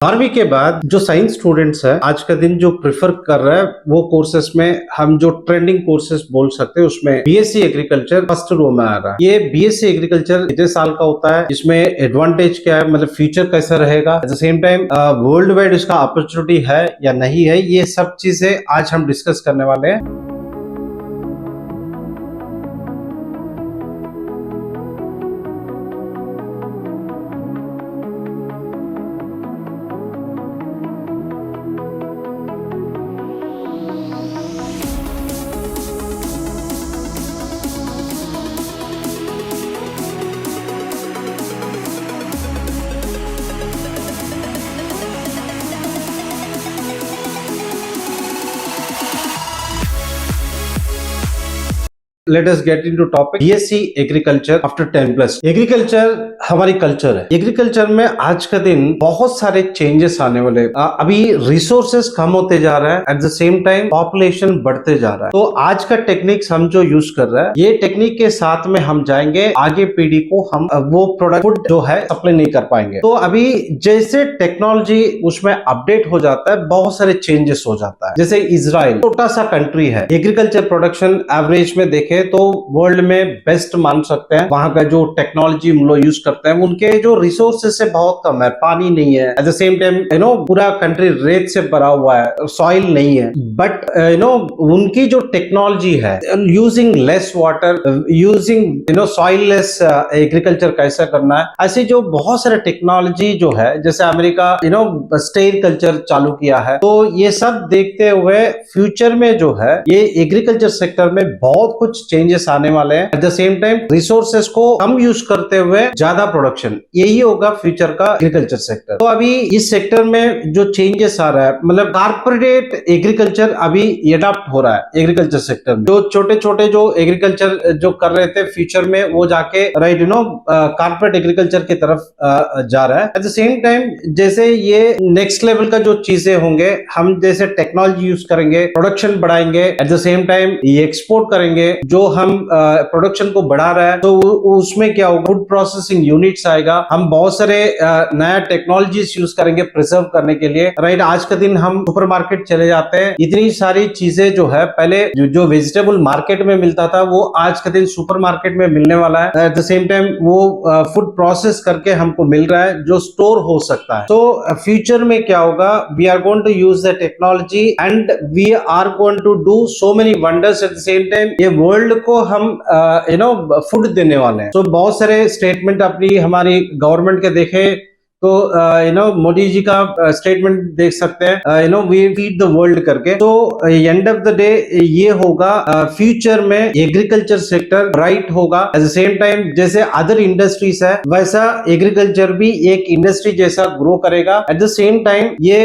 12वीं के बाद जो साइंस स्टूडेंट्स है आज का दिन जो प्रेफर कर रहा है वो कोर्सेस में हम जो ट्रेंडिंग कोर्सेस बोल सकते हैं उसमें बीएससी एग्रीकल्चर फर्स्ट रो में आ रहा है। ये बीएससी एग्रीकल्चर कितने साल का होता है, इसमें एडवांटेज क्या है, मतलब फ्यूचर कैसा रहेगा, eight the same time world wide इसका अपॉर्चुनिटी है या नहीं है, ये सब चीजें आज हम डिस्कस करने वाले हैं। Let us get into topic BSc agriculture after 10+। Agriculture हमारी कल्चर है। एग्रीकल्चर में आज का दिन बहुत सारे चेंजेस आने वाले। अभी रिसोर्सेस कम होते जा रहा है, eight the same time population बढ़ते जा रहा है। तो आज का टेक्निक्स हम जो यूज कर रहे हैं, ये टेक्निक के साथ में हम जाएंगे आगे पीढ़ी को, हम वो प्रोडक्ट फूड जो है सप्लाई नहीं कर पाएंगे। तो अभी जैसे टेक्नोलॉजी उसमें अपडेट हो जाता है, बहुत सारे चेंजेस हो जाता है। जैसे इजराइल छोटा सा कंट्री है, एग्रीकल्चर प्रोडक्शन एवरेज में देखे तो वर्ल्ड में बेस्ट मान सकते हैं। वहां का जो टेक्नोलॉजी हम लोग यूज करते हैं, उनके जो रिसोर्सेस से बहुत कम है, पानी नहीं है, एट द सेम टाइम पूरा कंट्री रेत से भरा हुआ है, सॉइल नहीं है, बट उनकी जो टेक्नोलॉजी है using less water, using soil less agriculture कैसा करना है, ऐसी जो बहुत सारे टेक्नोलॉजी जो है, जैसे अमेरिका स्टेयर कल्चर चालू किया है। तो ये सब देखते हुए फ्यूचर में जो है ये एग्रीकल्चर सेक्टर में बहुत कुछ चेंजेस आने वाले हैं। Eight the same time resources को कम यूज करते हुए ज्यादा प्रोडक्शन, यही होगा फ्यूचर का एग्रीकल्चर सेक्टर। तो अभी इस सेक्टर में जो चेंजेस आ रहा है, मतलब कारपोरेट एग्रीकल्चर अभी अडॉप्ट हो रहा है एग्रीकल्चर सेक्टर में। जो छोटे छोटे जो एग्रीकल्चर जो कर रहे थे फ्यूचर में, वो जाके राइट कारपोरेट एग्रीकल्चर की तरफ जा रहा है। एट द सेम टाइम जैसे ये नेक्स्ट लेवल का जो चीजें होंगे, हम जैसे टेक्नोलॉजी यूज करेंगे, प्रोडक्शन बढ़ाएंगे, एट द सेम टाइम ये एक्सपोर्ट करेंगे। जो हम प्रोडक्शन को बढ़ा रहा है तो उसमें क्या होगा, फूड प्रोसेसिंग यूनिट्स आएगा। हम बहुत सारे नया टेक्नोलॉजीज यूज करेंगे प्रिजर्व करने के लिए, राइट। आज का दिन हम सुपरमार्केट चले जाते हैं, इतनी सारी चीजें जो है पहले जो वेजिटेबल मार्केट में मिलता था, वो आज का दिन सुपरमार्केट में मिलने वाला है। एट द सेम टाइम वो फूड प्रोसेस करके हमको मिल रहा है, जो स्टोर हो सकता है। तो फ्यूचर में क्या होगा, we are going to use the technology and we are going to do so many wonders. At the same time ये वर्ल्ड को हम फूड देने वाले हैं। तो बहुत सारे स्टेटमेंट अपनी हमारी गवर्नमेंट के देखे तो मोदी जी का स्टेटमेंट देख सकते हैं, वी फीड द वर्ल्ड करके। तो एंड ऑफ द डे ये होगा फ्यूचर में एग्रीकल्चर सेक्टर ब्राइट होगा। एट द सेम टाइम जैसे अदर इंडस्ट्रीज है, वैसा एग्रीकल्चर भी एक इंडस्ट्री जैसा ग्रो करेगा। एट द सेम टाइम ये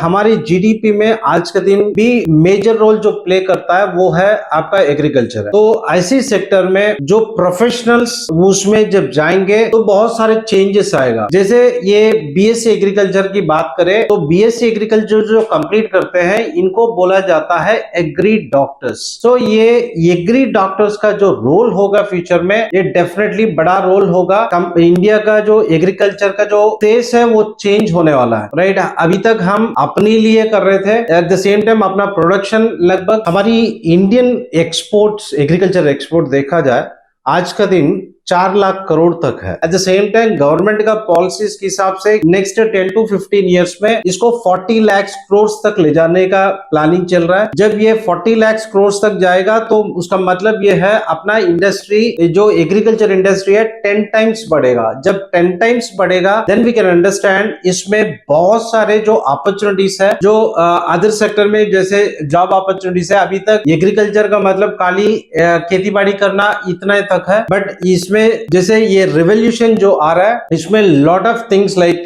हमारी जीडीपी में आज के दिन भी मेजर रोल जो प्ले करता है, वो है आपका एग्रीकल्चर है। तो ऐसी सेक्टर में जो प्रोफेशनल्स उसमें जब जाएंगे तो बहुत सारे चेंजेस आएगा। जैसे ये बीएससी एग्रीकल्चर की बात करें तो बीएससी एग्रीकल्चर जो कंप्लीट करते हैं, इनको बोला जाता है एग्री डॉक्टर्स। तो ये एग्री डॉक्टर्स का जो रोल होगा फ्यूचर में, ये डेफिनेटली बड़ा रोल होगा। इंडिया का जो एग्रीकल्चर का जो फेस है वो चेंज होने वाला है, राइट। अभी तक हम अपने लिए कर रहे थे, एट द सेम टाइम अपना प्रोडक्शन, लगभग हमारी इंडियन एक्सपोर्ट्स, एग्रीकल्चर एक्सपोर्ट देखा जाए आज का दिन 4 लाख करोड़ तक है। Eight the same time government का पॉलिसीज के हिसाब से नेक्स्ट 10 to 15 ईयर्स में इसको 40 लाख करोड़ तक ले जाने का प्लानिंग चल रहा है। जब ये 40 लाख करोड़ तक जाएगा तो उसका मतलब ये है अपना इंडस्ट्री, जो एग्रीकल्चर इंडस्ट्री है, 10 टाइम्स बढ़ेगा। जब 10 टाइम्स बढ़ेगा, देन वी कैन अंडरस्टैंड इसमें बहुत सारे जो अपॉर्चुनिटीज है, जो अदर सेक्टर में जैसे जॉब अपॉर्चुनिटीज है। अभी तक एग्रीकल्चर का मतलब खाली खेती बाड़ी करना इतना तक है, बट इसमें जैसे ये रिवोल्यूशन जो आ रहा है, इसमें लॉट ऑफ थिंग्स लाइक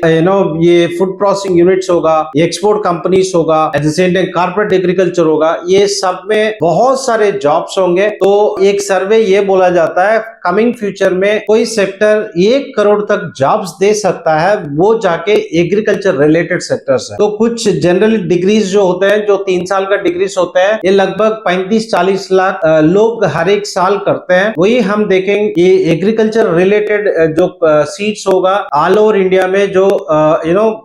ये फूड प्रोसेसिंग यूनिट्स होगा, एक्सपोर्ट कंपनीज होगा, eight the same time corporate agriculture होगा, ये सब में बहुत सारे जॉब्स होंगे। तो एक सर्वे ये बोला जाता है कमिंग फ्यूचर में कोई सेक्टर 1 करोड़ तक जॉब्स दे सकता है, वो जाके एग्रीकल्चर रिलेटेड सेक्टर्स है। तो कुछ जनरल डिग्रीज जो होते हैं, जो 3 साल का डिग्रीज होते हैं, ये लगभग 35-40 लाख लोग हर एक साल करते हैं। वही हम देखेंगे ये एग्रीकल्चर रिलेटेड जो सीट्स होगा ऑल ओवर इंडिया में जो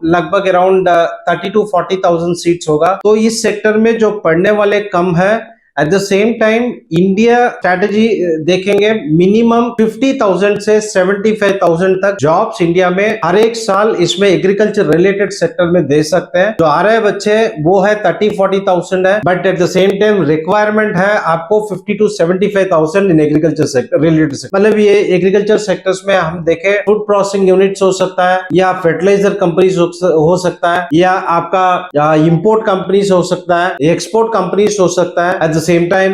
लगभग अराउंड 30 to 40,000 सीट्स होगा। तो इस सेक्टर में जो पढ़ने वाले कम है। Eight the same time India strategy देखेंगे, मिनिमम 50,000 से 75,000 तक जॉब्स इंडिया में हर एक साल इसमें एग्रीकल्चर रिलेटेड सेक्टर में दे सकते हैं। जो आ रहे बच्चे वो है 30-40,000 है, but at the same time requirement है आपको 50 to 75,000 in agriculture sector related sector. मतलब ये एग्रीकल्चर सेक्टर्स में हम देखें फूड प्रोसेसिंग यूनिट्स हो सकता है, या फर्टिलाइजर कंपनीज हो सकता है, या आपका इंपोर्ट कंपनीज हो सकता है, एक्सपोर्ट कंपनीज हो सकता है। Eight the same time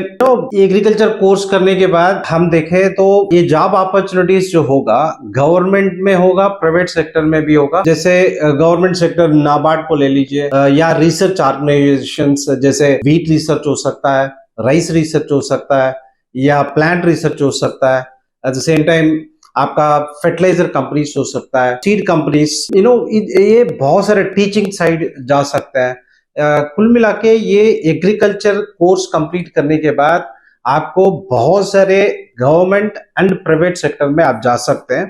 agriculture course करने के बाद हम देखें तो ये जॉब अपॉर्चुनिटीज जो होगा गवर्नमेंट में होगा, प्राइवेट सेक्टर में भी होगा। जैसे गवर्नमेंट सेक्टर नाबार्ड को ले लीजिए, या रिसर्च ऑर्गेनाइजेशंस जैसे व्हीट रिसर्च हो सकता है, राइस रिसर्च हो सकता है, या प्लांट रिसर्च हो सकता है। एट द सेम टाइम आपका फर्टिलाइजर कंपनीज हो सकता है, सीड कंपनीज, ये बहुत सारे टीचिंग साइड जा सकता है। कुल मिला के ये एग्रीकल्चर कोर्स कंप्लीट करने के बाद आपको बहुत सारे गवर्नमेंट एंड प्राइवेट सेक्टर में आप जा सकते हैं।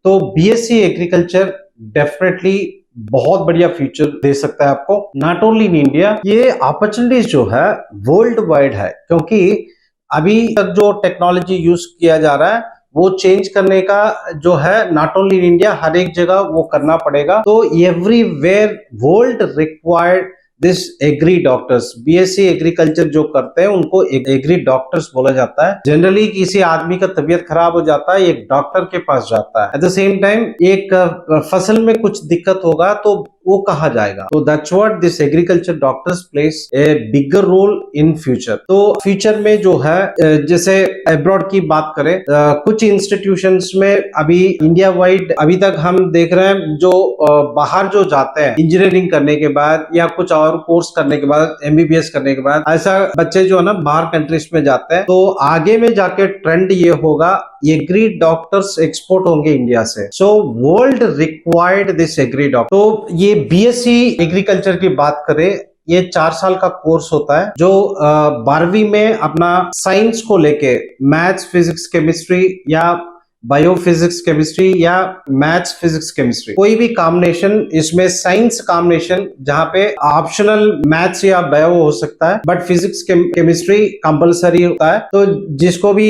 तो बीएससी एग्रीकल्चर डेफिनेटली बहुत बढ़िया फ्यूचर दे सकता है आपको, नॉट ओनली इन इंडिया। ये अपॉर्चुनिटीज जो है वर्ल्ड वाइड है, क्योंकि अभी तक जो टेक्नोलॉजी यूज किया जा रहा है वो चेंज करने का जो है नॉट ओनली इन इंडिया, हर एक जगह वो करना पड़ेगा। तो everywhere world required this agri doctors. BSc agriculture जो करते हैं उनको एग्री डॉक्टर्स बोला जाता है। जनरली किसी आदमी का तबीयत खराब हो जाता है, एक डॉक्टर के पास जाता है। एट द सेम टाइम एक फसल में कुछ दिक्कत होगा तो वो कहा जाएगा। तो that's what this agriculture doctors place a bigger role in future. तो फ्यूचर में जो है जैसे अब्रॉड की बात करें, कुछ इंस्टीट्यूशंस में अभी इंडिया वाइड अभी तक हम देख रहे हैं जो बाहर जो जाते हैं इंजीनियरिंग करने के बाद या कुछ और कोर्स करने के बाद, एमबीबीएस करने के बाद, ऐसा बच्चे जो है ना बाहर कंट्रीज में जाते हैं। तो आगे में जाके ट्रेंड ये होगा एग्री डॉक्टर्स एक्सपोर्ट होंगे इंडिया से। So world required this agri doctor. तो ये बीएससी एग्रीकल्चर की बात करें, ये 4 साल का कोर्स होता है जो 12वीं में अपना साइंस को लेके मैथ्स, फिजिक्स, केमिस्ट्री या बायोफिजिक्स केमिस्ट्री या मैथ्स फिजिक्स केमिस्ट्री, कोई भी कॉम्बिनेशन, इसमें साइंस कॉम्बिनेशन जहां पे ऑप्शनल मैथ्स या बायो हो सकता है, बट फिजिक्स केमिस्ट्री कंपलसरी होता है। तो जिसको भी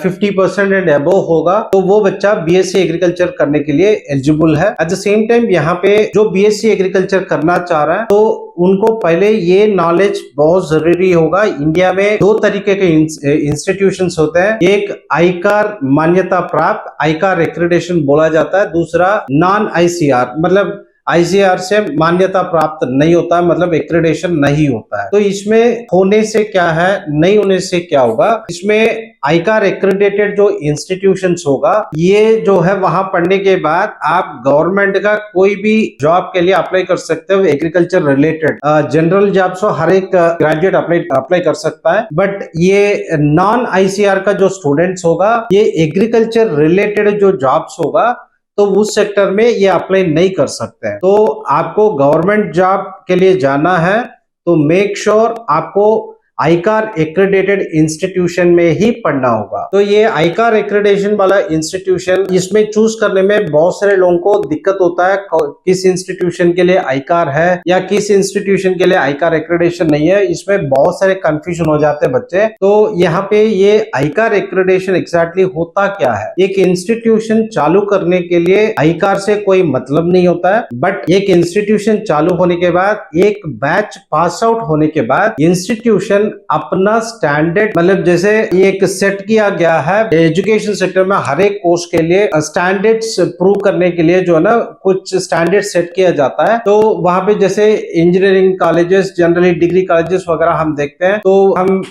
50% एंड अबव होगा तो वो बच्चा बीएससी एग्रीकल्चर करने के लिए एलिजिबल है। एट द सेम टाइम यहाँ पे जो बीएससी एग्रीकल्चर करना चाह रहा है तो उनको पहले ये नॉलेज बहुत जरूरी होगा। इंडिया में 2 तरीके के इंस्टीट्यूशंस होते हैं, एक आईकार मान्यता प्राप्त, आईकार एक्रेडिटेशन बोला जाता है, दूसरा नॉन आईसीआर, मतलब आईसीआर से मान्यता प्राप्त नहीं होता है, मतलब एक्रेडिटेशन नहीं होता है। तो इसमें होने से क्या है, नहीं होने से क्या होगा, इसमें आईकार एक्रेडिटेड जो इंस्टीट्यूशंस होगा, ये जो है वहां पढ़ने के बाद आप गवर्नमेंट का कोई भी जॉब के लिए अप्लाई कर सकते हो, एग्रीकल्चर रिलेटेड जनरल जॉब्स हो हर एक ग्रेजुएट अप्लाई कर सकता है। बट ये नॉन आईसीआर का जो स्टूडेंट्स होगा, ये एग्रीकल्चर रिलेटेड जो जॉब्स होगा तो उस सेक्टर में ये अप्लाई नहीं कर सकते हैं। तो आपको गवर्नमेंट जॉब के लिए जाना है तो मेक श्योर आपको आईकार एक्रेडिटेड इंस्टीट्यूशन में ही पढ़ना होगा। तो ये आईकार एक्रेडिटेशन वाला इंस्टीट्यूशन, इसमें चूज करने में बहुत सारे लोगों को दिक्कत होता है, किस इंस्टीट्यूशन के लिए आईकार है या किस इंस्टीट्यूशन के लिए आईकार एक्रेडिटेशन नहीं है, इसमें बहुत सारे कंफ्यूजन हो जाते हैं बच्चे। तो यहाँ पे ये आईकार एक्रेडिटेशन एग्जैक्टली होता क्या है। एक इंस्टीट्यूशन चालू करने के लिए आईकार से कोई मतलब नहीं होता है, बट एक इंस्टीट्यूशन चालू होने के बाद, एक बैच पास आउट होने के बाद इंस्टीट्यूशन अपना स्टैंडर्ड, मतलब जैसे एक सेट किया गया है एजुकेशन सेक्टर में, हर एक कोर्स के लिए स्टैंडर्ड्स प्रूव करने के लिए जो है ना कुछ स्टैंडर्ड सेट किया जाता है। तो वहां पे जैसे engineering colleges, generally degree colleges वगैरह हम देखते हैं, तो हम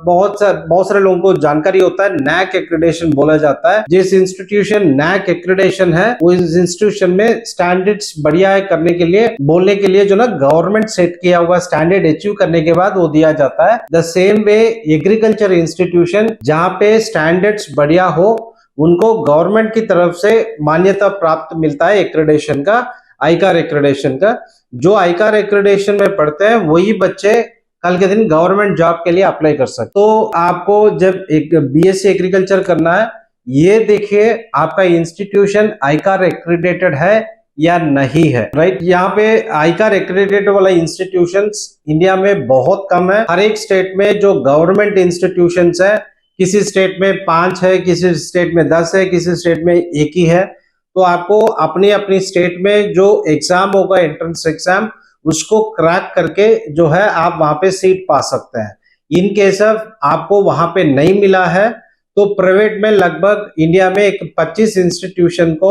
बहुत सारे लोगों को जानकारी होता है, नैक एक्रेडिटेशन बोला जाता है। जिस इंस्टीट्यूशन नैक एक्रेडिटेशन है वो इस इंस्टीट्यूशन में स्टैंडर्ड्स बढ़िया है करने के लिए, बोलने के लिए जो ना गवर्नमेंट सेट किया हुआ स्टैंडर्ड अचीव करने के बाद वो दिया जाता है। The same way agriculture institution जहां पे स्टैंडर्ड्स बढ़िया हो, उनको गवर्नमेंट की तरफ से मान्यता प्राप्त मिलता है एक्रेडिटेशन का, आईकार एक्रेडिटेशन का। जो आईकार एक्रेडिटेशन में पढ़ते हैं वही बच्चे कल के दिन गवर्नमेंट जॉब के लिए अप्लाई कर सकते। तो आपको जब एक बीएससी एग्रीकल्चर करना है, ये देखिए आपका इंस्टीट्यूशन आईकार एक्रेडिटेड है या नहीं है, राइट। यहाँ पे आईकार एक्रेडिटेड वाला इंस्टीट्यूशंस इंडिया में बहुत कम है। हर एक स्टेट में जो गवर्नमेंट इंस्टीट्यूशंस है, किसी स्टेट में 5 है, किसी स्टेट में 10 है, किसी स्टेट में 1 ही है। तो आपको अपनी अपनी स्टेट में जो एग्जाम होगा एंट्रेंस एग्जाम, उसको क्रैक करके जो है आप वहां पे सीट पा सकते हैं। इन केस ऑफ आपको वहां पे नहीं मिला है तो प्राइवेट में लगभग इंडिया में एक 25 इंस्टीट्यूशन को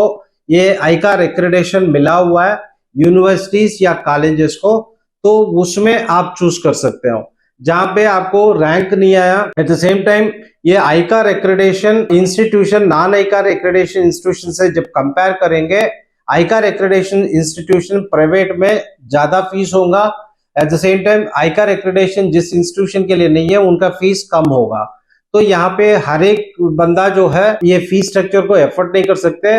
ये आईकार एक्रेडिटेशन मिला हुआ है, यूनिवर्सिटीज या कॉलेजेस को, तो उसमें आप चूज कर सकते हो। जहां पे आपको रैंक नहीं आया, एट द सेम टाइम ये आईकार accreditation institution non आईकार accreditation institution से जब कंपेयर करेंगे, आईकार एक्रेडिटेशन इंस्टीट्यूशन प्राइवेट में ज्यादा फीस होगा। Eight the same time आईकार accreditation जिस इंस्टीट्यूशन के लिए नहीं है उनका फीस कम होगा। तो यहाँ पे हर एक बंदा जो है ये फीस स्ट्रक्चर को एफोर्ड नहीं कर सकते।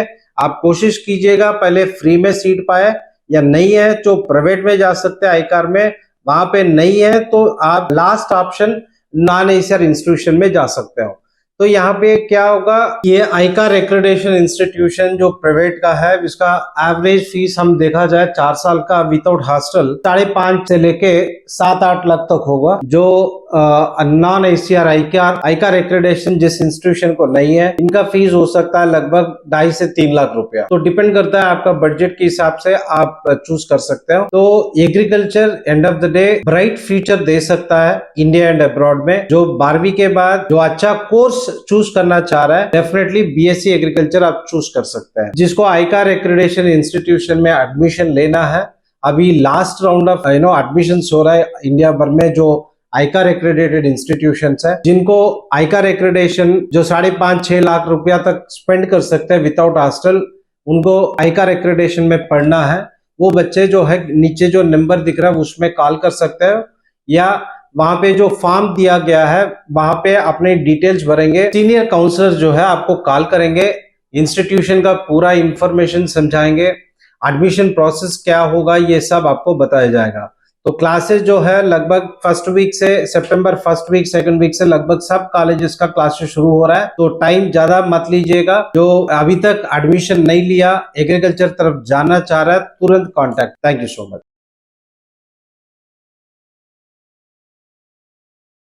आप कोशिश कीजिएगा पहले फ्री में सीट पाए, या नहीं है तो प्राइवेट में जा सकते हैं आईकार में, वहां पे नहीं है तो आप last option non ICR institution में जा सकते हो। तो यहाँ पे क्या होगा, ये आईकार एक्रेडिटेशन इंस्टीट्यूशन जो प्राइवेट का है, इसका एवरेज फीस हम देखा जाए 4 साल का विदाउट हॉस्टल 5.5 से लेके 7-8 लाख तक होगा। जो नॉन आईसीआर आईकार एक्रेडिटेशन जिस इंस्टीट्यूशन को नहीं है, इनका फीस हो सकता है लगभग 2.5 से 3 लाख रुपया। तो डिपेंड करता है आपका बजट के हिसाब से आप चूज कर सकते हो। तो agriculture end of the day bright future दे सकता है इंडिया एंड अब्रॉड में। जो 12वीं के बाद जो अच्छा कोर्स चूज करना चाह रहा है, डेफिनेटली बीएससी एग्रीकल्चर आप चूज कर सकते हैं। जिसको आईकार एक्रेडिटेशन इंस्टीट्यूशन में एडमिशन लेना है, अभी लास्ट राउंड ऑफ एडमिशन हो रहा है इंडिया भर में जो आईकार एक्रेडिटेड इंस्टीट्यूशंस है, जिनको आईकार एक्रेडिटेशन जो 5.5-6 लाख रुपया तक स्पेंड कर सकते हैं विदाउट हॉस्टल, उनको आईकार एक्रेडिटेशन में पढ़ना है। वो बच्चे जो है नीचे जो नंबर दिख रहा है उसमें कॉल कर सकते हैं, या वहां पे जो फॉर्म दिया गया है वहां पे अपने डिटेल्स भरेंगे। सीनियर काउंसलर जो है आपको कॉल करेंगे, इंस्टीट्यूशन का पूरा इंफॉर्मेशन समझाएंगे, एडमिशन प्रोसेस क्या होगा ये सब आपको बताया जाएगा। तो क्लासेस जो है लगभग फर्स्ट वीक से सितंबर फर्स्ट वीक सेकंड वीक से लगभग सब कॉलेजेस का क्लासेस शुरू हो रहा है। तो टाइम ज्यादा मत लीजिएगा। जो अभी तक एडमिशन नहीं लिया, एग्रीकल्चर तरफ जाना चाह रहा है, तुरंत contact. Thank you so much.